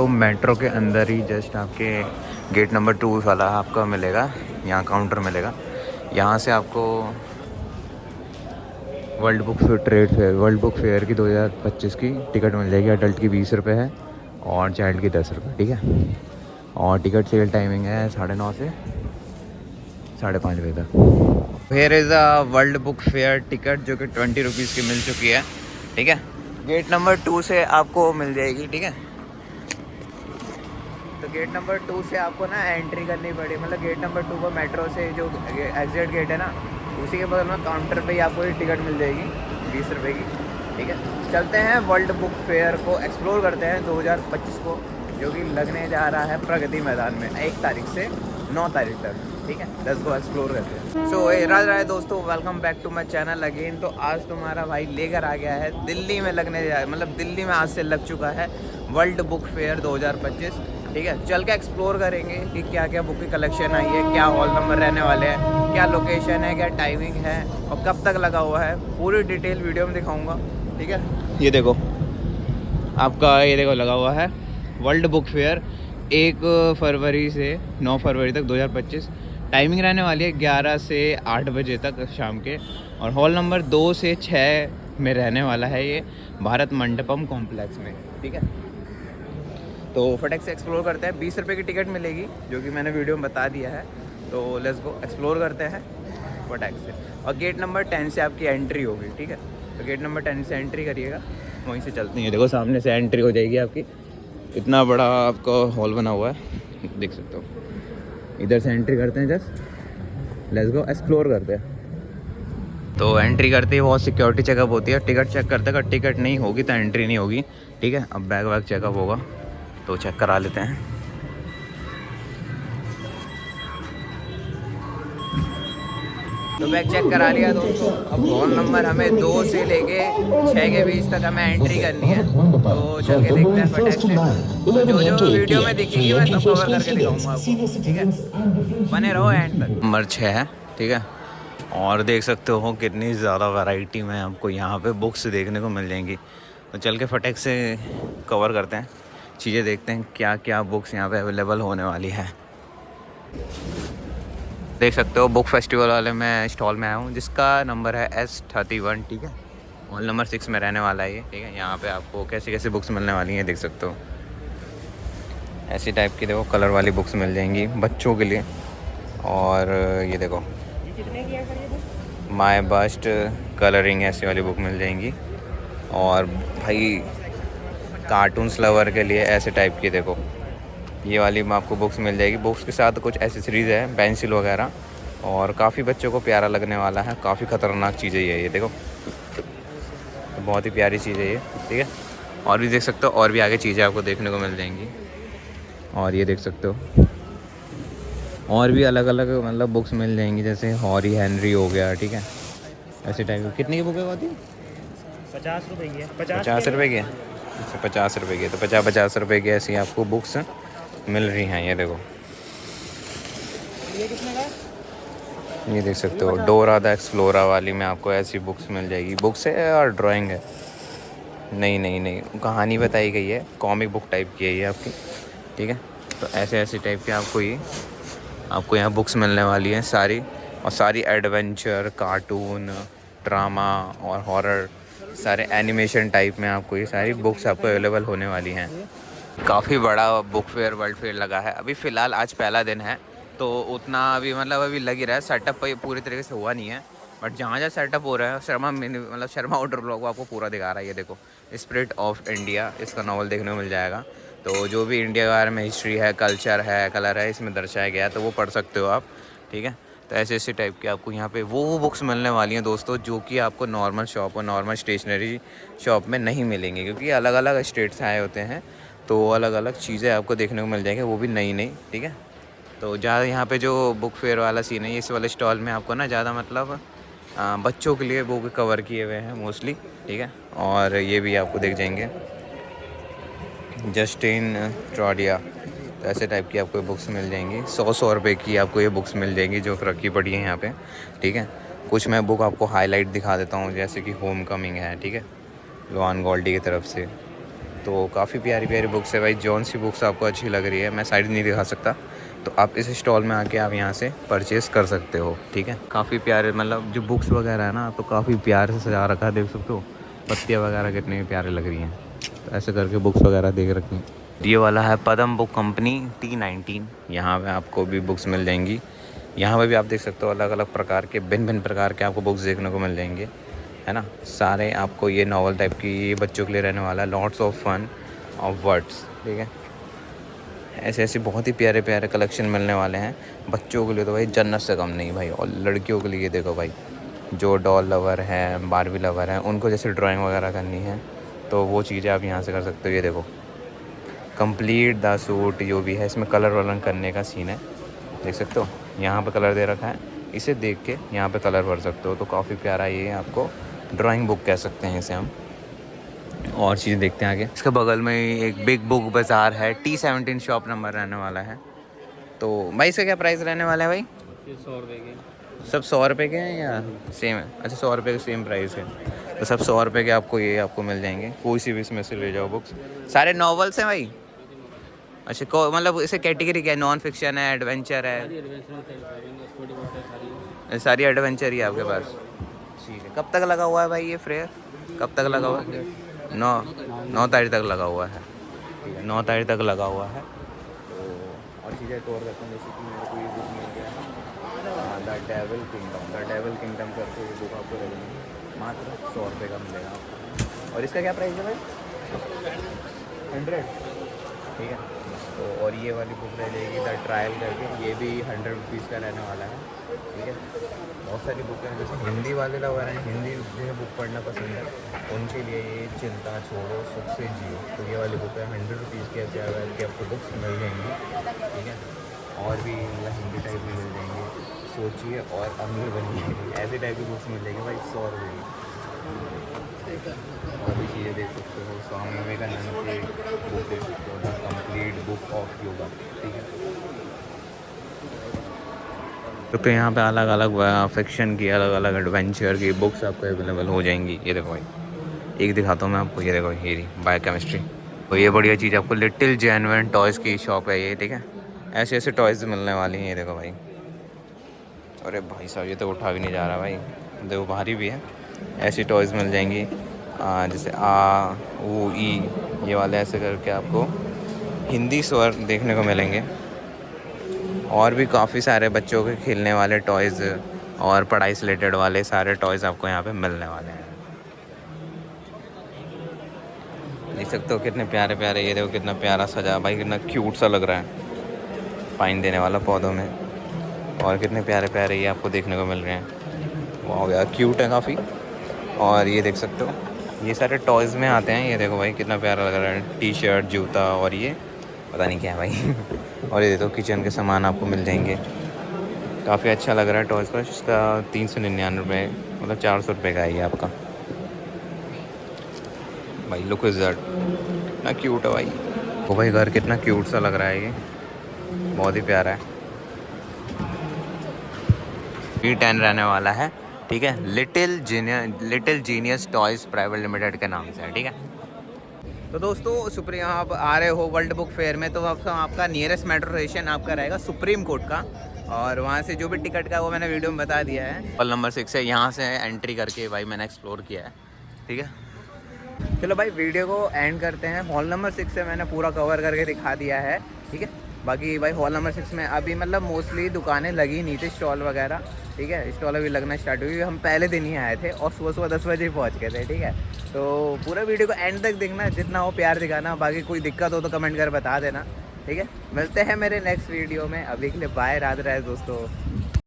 तो मेट्रो के अंदर ही जस्ट आपके गेट नंबर 2 वाला आपका मिलेगा, यहाँ काउंटर मिलेगा। यहाँ से आपको वर्ल्ड बुक फेयर की 2025 की टिकट मिल जाएगी। अडल्ट की 20 रुपये है और चाइल्ड की 10 रुपये, ठीक है। और टिकट सेल टाइमिंग है 9:30 से 5:30 बजे तक। Here is a world book fair ticket जो कि 20 रुपीज़ की मिल चुकी है, ठीक है। गेट नंबर 2 से आपको मिल जाएगी, ठीक है। तो गेट नंबर 2 से आपको ना एंट्री करनी पड़ी, मतलब गेट नंबर 2 पर मेट्रो से जो एग्जिट गेट है ना, उसी के बगल में काउंटर पे ही आपको ये टिकट मिल जाएगी 20 रुपये की, ठीक है। चलते हैं वर्ल्ड बुक फेयर को एक्सप्लोर करते हैं 2025 को, जो कि लगने जा रहा है प्रगति मैदान में 1 तारीख से 9 तारीख तक, ठीक है। लेट्स गो एक्सप्लोर करते हैं। सो राज दोस्तों, welcome back to my channel again. तो आज तुम्हारा भाई लेकर आ गया है दिल्ली में लगने जा, मतलब दिल्ली में आज से लग चुका है वर्ल्ड बुक फेयर 2025, ठीक है। चल के एक्सप्लोर करेंगे कि क्या क्या बुक की कलेक्शन आई है, क्या हॉल नंबर रहने वाले हैं, क्या लोकेशन है, क्या टाइमिंग है और कब तक लगा हुआ है, पूरी डिटेल वीडियो में दिखाऊंगा, ठीक है। ये देखो आपका, ये देखो लगा हुआ है वर्ल्ड बुक फेयर 1 फरवरी से 9 फरवरी तक 2025। टाइमिंग रहने वाली है 11 से 8 बजे तक शाम के, और हॉल नंबर 2 से 6 में रहने वाला है ये भारत मंडपम कॉम्प्लेक्स में, ठीक है। तो फटाक से एक्सप्लोर करते हैं। 20 रुपये की टिकट मिलेगी, जो कि मैंने वीडियो में बता दिया है। तो लेट्स गो एक्सप्लोर करते हैं फटाक से। और गेट नंबर 10 से आपकी एंट्री होगी, ठीक है। तो गेट नंबर 10 से एंट्री करिएगा, वहीं से चलते हैं। देखो सामने से एंट्री हो जाएगी आपकी। इतना बड़ा आपका हॉल बना हुआ है, देख सकते हो। इधर से एंट्री करते हैं, जस्ट लेट्स गो एक्सप्लोर करते हैं। तो एंट्री करते ही बहुत सिक्योरिटी चेकअप होती है, टिकट चेक करते हैं। अगर टिकट नहीं होगी तो एंट्री नहीं होगी, ठीक है। अब बैग वैग चेकअप होगा, तो चेक करा लेते हैं। तो बैग चेक करा लिया दोस्तों। अब हॉल नंबर हमें 2 से लेके 6 के बीच तक हमें एंट्री करनी है। तो चल के देखते हैं फटाक से। तो जो जो वीडियो में दिखेगी मैं सब कवर करके दिखाऊंगा आपको, ठीक है। बने रहो एंड तक। नंबर 6 है, ठीक है। और देख सकते हो कितनी ज़्यादा वैरायटी में आपको यहाँ पे बुक्स देखने को मिल जाएंगी। तो चल के फटाक से कवर करते हैं, चीज़ें देखते हैं क्या क्या बुक्स यहाँ पे अवेलेबल होने वाली है। देख सकते हो बुक फेस्टिवल वाले मैं स्टॉल में आया हूँ, जिसका नंबर है S31, ठीक है। हॉल नंबर 6 में रहने वाला है ये, ठीक है। यहाँ पे आपको कैसी कैसी बुक्स मिलने वाली हैं देख सकते हो। ऐसी टाइप की देखो कलर वाली बुक्स मिल जाएंगी बच्चों के लिए। और ये देखो माय बस्ट कलरिंग ऐसी वाली बुक मिल जाएंगी। और भाई कार्टून्स लवर के लिए ऐसे टाइप की देखो ये वाली आपको बुक्स मिल जाएगी। बुक्स के साथ कुछ एसेसरीज़ है, पेंसिल वगैरह, और काफ़ी बच्चों को प्यारा लगने वाला है। काफ़ी ख़तरनाक चीज़ें ये देखो, तो बहुत ही प्यारी चीज़ है ये, ठीक है। और भी देख सकते हो, और भी आगे चीज़ें आपको देखने को मिल जाएंगी। और ये देख सकते हो और भी अलग अलग मतलब बुक्स मिल जाएंगी, जैसे हॉरी हेनरी हो गया, ठीक है। ऐसे टाइप की कितनी की बुक है होती है? 50 रुपये की है। 50 रुपये की है। अच्छा 50 रुपये की है। तो 50 रुपये की ऐसी आपको बुक्स मिल रही हैं। ये देखो, ये कितने का है? ये देख सकते हो डोरा द एक्सप्लोरा वाली में आपको ऐसी बुक्स मिल जाएगी। बुक्स है और ड्राइंग है? नहीं, कहानी बताई गई है, कॉमिक बुक टाइप की है ये आपकी, ठीक है। तो ऐसे टाइप के आपको यहाँ बुक्स मिलने वाली हैं सारी, और सारी एडवेंचर, कार्टून, ड्रामा और हॉरर, सारे एनिमेशन टाइप में आपको ये सारी बुक्स आपको अवेलेबल होने वाली हैं। काफ़ी बड़ा बुक फेयर, वर्ल्ड फेयर लगा है। अभी फ़िलहाल आज पहला दिन है, तो उतना अभी लग ही रहा है। सेटअप पूरी तरीके से हुआ नहीं है, बट जहाँ सेटअप हो रहा है शर्मा आउटडोर ब्लॉग आपको पूरा दिखा रहा है। ये देखो स्पिरिट ऑफ इंडिया, इसका नावल देखने को मिल जाएगा। तो जो भी इंडिया के बारे में हिस्ट्री है, कल्चर है, कलर है, इसमें दर्शाया गया है, तो वो पढ़ सकते हो आप, ठीक है। तो ऐसे टाइप की आपको यहाँ पे वो बुक्स मिलने वाली हैं दोस्तों, जो कि आपको नॉर्मल शॉप और नॉर्मल स्टेशनरी शॉप में नहीं मिलेंगी, क्योंकि अलग अलग स्टेट से आए होते हैं। तो अलग अलग चीज़ें आपको देखने को मिल जाएंगी, वो भी नई, ठीक है। तो ज़्यादा यहाँ पे जो बुक फेयर वाला सीन है, इस वाले स्टॉल में आपको ना ज़्यादा मतलब बच्चों के लिए बुक कवर किए हुए हैं मोस्टली, ठीक है। और ये भी आपको देख जाएंगे जस्टिन ट्रॉडिया, तो ऐसे टाइप की आपको बुक्स मिल जाएंगी। 100 रुपये की आपको ये बुक्स मिल जाएंगी जो रखी पड़ी है यहाँ पे, ठीक है। कुछ मैं बुक आपको हाईलाइट दिखा देता हूँ, जैसे कि होम कमिंग है, ठीक है, लोआन गोल्डी की तरफ से। तो काफ़ी प्यारी प्यारी बुक्स है भाई। जौन सी बुक्स आपको अच्छी लग रही है, मैं साइड नहीं दिखा सकता, तो आप इस स्टॉल में आके आप यहाँ से परचेस कर सकते हो, ठीक है। काफ़ी प्यारे मतलब जो बुक्स वगैरह है ना, तो काफ़ी प्यार से सजा रखा है, देख सकते हो पत्तियाँ वगैरह कितनी प्यारी लग रही हैं। तो ऐसे करके बुक्स वगैरह देख रखी हैं। ये वाला है पदम बुक कंपनी T19, यहाँ पे आपको भी बुक्स मिल जाएंगी। यहाँ पे भी आप देख सकते हो अलग अलग प्रकार के भिन्न भिन्न प्रकार के आपको बुक्स देखने को मिल जाएंगे, है ना। सारे आपको ये नॉवल टाइप की, ये बच्चों के लिए रहने वाला है, lots of fun of words, ठीक है। ऐसे ऐसे बहुत ही प्यारे प्यारे कलेक्शन मिलने वाले हैं बच्चों के लिए, तो भाई जन्नत से कम नहीं भाई। और लड़कियों के लिए देखो भाई, जो डॉल लवर हैं, बारबी लवर हैं, उनको जैसे ड्राइंग वगैरह करनी है तो वो चीज़ें आप यहाँ से कर सकते हो। ये देखो कंप्लीट द सूट जो भी है, इसमें कलर वलर करने का सीन है, देख सकते हो यहाँ पे कलर दे रखा है, इसे देख के यहाँ पे कलर भर सकते हो। तो काफ़ी प्यारा ये आपको ड्राइंग बुक कह सकते हैं इसे हम। और चीज़ देखते हैं आगे। इसके बगल में ही एक बिग बुक बाज़ार है, T17 शॉप नंबर रहने वाला है। तो भाई इसका क्या प्राइस रहने वाला है भाई? 100 रुपये के। सब 100 रुपये के हैं या सेम है? अच्छा 100 रुपये के सेम प्राइस है, तो सब 100 रुपये के आपको ये आपको मिल जाएंगे। कोई सी भी इसमें से ले जाओ बुक्स, सारे नॉवेल्स हैं भाई। अच्छा को मतलब इसे कैटेगरी क्या है? नॉन फिक्शन है, एडवेंचर है? सारी एडवेंचर ही है आपके पास, ठीक है। कब तक लगा हुआ है भाई ये फेयर? कब तक लगा हुआ है? 9 तारीख तक लगा हुआ है, ठीक है। 9 तारीख तक लगा हुआ है। तो और चीज़ें तो और करता हूँ, जैसे कि मेरे को ये बुक मिल गया है द डेविल किंगडम करके ये बुक आपको लगेगी मात्र 100 रुपये का मिलेगा आपको। और इसका क्या प्राइस है भाई? 100, ठीक है। तो और ये वाली बुक रह जाएगी द ट्रायल करके, ये भी 100 रुपीज़ का रहने वाला है, ठीक है। बहुत सारी बुक हैं, जैसे हिंदी वाले लोग हैं, हिंदी जिन्हें बुक पढ़ना पसंद है उनके लिए ये चिंता छोड़ो सुख से जियो, तो ये वाली बुक है 100 रुपीज़ के के आपको बुक्स मिल जाएंगी, ठीक है। और भी मतलब हिंदी टाइप भी मिल जाएंगे, सोचिए और अमीर बनिए, ऐसे टाइप की बुक्स मिल जाएंगी भाई 100 रुपये की। और भी चीज़ें देख सकते हो, स्वामी विवेकानंद की बुक देख सकते हो, the complete book of yoga, ठीक है। तो यहाँ पे अलग अलग फिक्शन की, अलग अलग एडवेंचर की बुक्स आपको अवेलेबल हो जाएंगी। ये देखो भाई, एक दिखाता हूँ मैं आपको, ये देखो ये बायोकेमिस्ट्री। तो ये बढ़िया चीज़ आपको लिटिल जेन्युइन टॉयज़ की शॉप है ये, ठीक है। ऐसे ऐसे टॉयज़ मिलने वाली हैं, ये देखो भाई। अरे भाई साहब ये तो उठा भी नहीं जा रहा भाई, देखो भारी भी है। ऐसी टॉयज़ मिल जाएंगी जैसे आ ऊ ई, ये वाले ऐसे करके आपको हिंदी स्वर देखने को मिलेंगे। और भी काफ़ी सारे बच्चों के खेलने वाले टॉयज़ और पढ़ाई से रिलेटेड वाले सारे टॉयज़ आपको यहाँ पे मिलने वाले हैं। देख सकते हो कितने प्यारे प्यारे, ये देखो कितना प्यारा सजा भाई, कितना क्यूट सा लग रहा है पानी देने वाला पौधों में। और कितने प्यारे प्यारे ये आपको देखने को मिल रहे हैं, वाह यार क्यूट है काफ़ी। और ये देख सकते हो ये सारे टॉयज़ में आते हैं, ये देखो भाई कितना प्यारा लग रहा है, टी शर्ट, जूता, और ये पता नहीं क्या है भाई। और ये देखो किचन के सामान आपको मिल जाएंगे, काफ़ी अच्छा लग रहा है टॉयज़ का। इसका 399 रुपये, मतलब 400 रुपये का है ये आपका भाई। लुक इज़ दैट, कितना क्यूट है भाई। ओ भाई घर कितना क्यूट सा लग रहा है ये, बहुत ही प्यारा है। P10 रहने वाला है, ठीक है। Little genius toys private limited के नाम से है, ठीक है। तो दोस्तों सुप्रीम आप आ रहे हो वर्ल्ड बुक फेयर में, तो आपका नियरेस्ट मेट्रो स्टेशन आपका रहेगा सुप्रीम कोर्ट का, और वहाँ से जो भी टिकट का वो मैंने वीडियो में बता दिया है। हॉल नंबर 6 है, यहाँ से एंट्री करके भाई मैंने एक्सप्लोर किया है, ठीक है। चलो भाई वीडियो को एंड करते हैं। हॉल नंबर 6 से मैंने पूरा कवर करके दिखा दिया है, ठीक है। बाकी भाई हॉल नंबर 6 में अभी मतलब मोस्टली दुकानें लगी नहीं थी, स्टॉल वगैरह, ठीक है। स्टॉल अभी लगना स्टार्ट हुई, हम पहले दिन ही आए थे और सुबह 10 बजे ही पहुँच गए थे, ठीक है। तो पूरा वीडियो को एंड तक देखना, जितना हो प्यार दिखाना। बाकी कोई दिक्कत हो तो कमेंट कर बता देना, ठीक है। मिलते हैं मेरे नेक्स्ट वीडियो में, अभी के लिए बाय, राधे राधे दोस्तों।